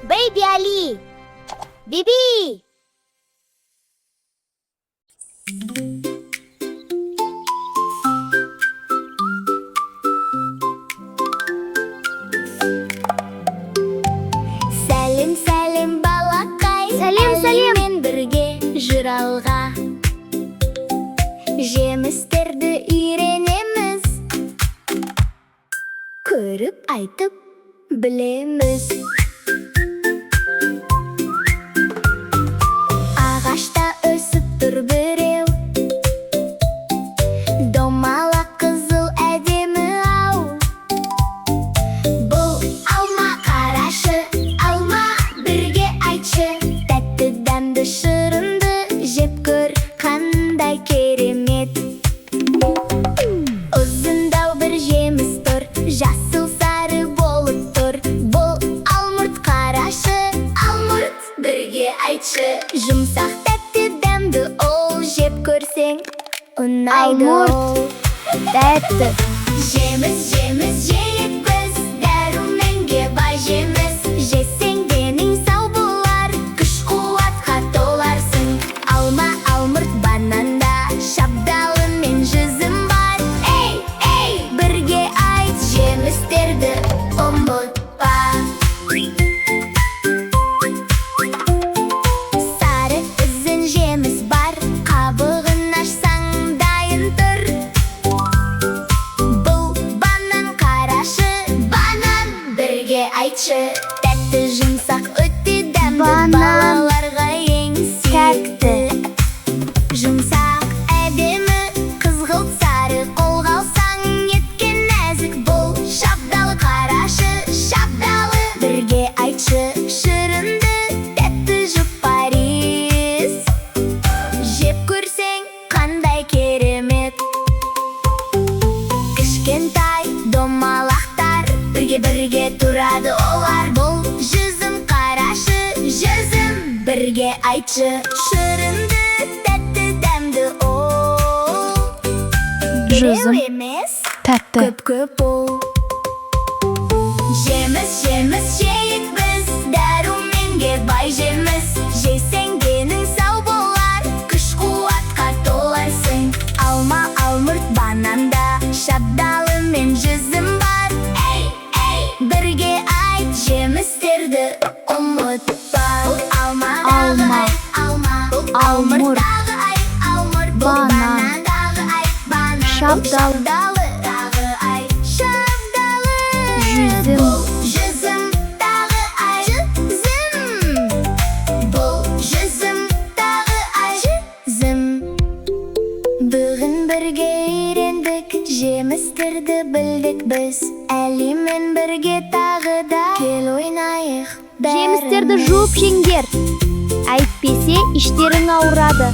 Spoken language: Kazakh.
Baby Ali. Bibi. Сәлем балақай. Сәлем. Мен бірге жүр алға. Жемістерді үйренеміз. Көріп айтып білеміз. Ағашта өсіп тұр біреу. Домалақ қызыл әдемі ау. Бұл алма, қарашы, алма, бірге айтшы. Тәтті дәмді шырынды жеп көр, қандай керемет. Ұзындау бір жеміс тұр, жасыл сары болып тұр. Бұл алмұрт, қарашы, алмұрт, бірге айтшы. Жұмсақ тәтті дәмді ол, жеп көрсең ұнайды ол. Тәтті. Жеміс жейік біз, дәруменге бай жеміс. Жесең денің сау болар, күш қуатқа толарсың. Алма, алмұрт, бананда шабдалы мен жүзім бар. Ей, бірге айт, жемістерді ұмытпа. Сары ізін жеміс бар, қабығын ашсаң дайын тұр. Бұл банан, қарашы, банан, бірге айтшы. Тәтті, жұмсақ, өте дәмді, Банан. балаларға ең сүйікті. Жұмсақ, әдемі, қызғылт сары, қолға алсаң неткен нәзік. Бұл шабдалы, қарашы, шабдалы, бірге айтшы. Шырынды, тәтті жұпарис. Жеп көрсең қандай керемет. Кішкентай домалақтар, бірге тұрады олар. Бұл жүзім, қарашы, жүзім, бірге айтшы. Шырынды, тәтті дәмді ол. Жүзім. Біреу емес, Тәтті. көп ол. Жеміс жейік біз, дәруменге бай жеміс. Жесең денің сау болар, күш қуатқа толарсың. Алма, алмұрт, бананда шабдалы мен жүзім бар. Ей, бірге айт, жемістерді ұмытпа. Бұл алмадағы Алма. айт, алма. Бұл Алмұрт. алмұрттағы айт, алмұрт. Бұл Банан. банандағы айт, банан. Бұл Шабдалы. шабдаlıдағы айт, шабдалы. Жүзім. Бұл жүзімдағы айт, жүзім. Бұл жүзімдағы айт, жүзім. Бүгін бірге үйрендік, жемістерді білдік біз. Әлимен бірге тағы да кел ойнайық бәріміз. Жемістерді жуып жеңдер. Әйтпесе іштерің ауырады.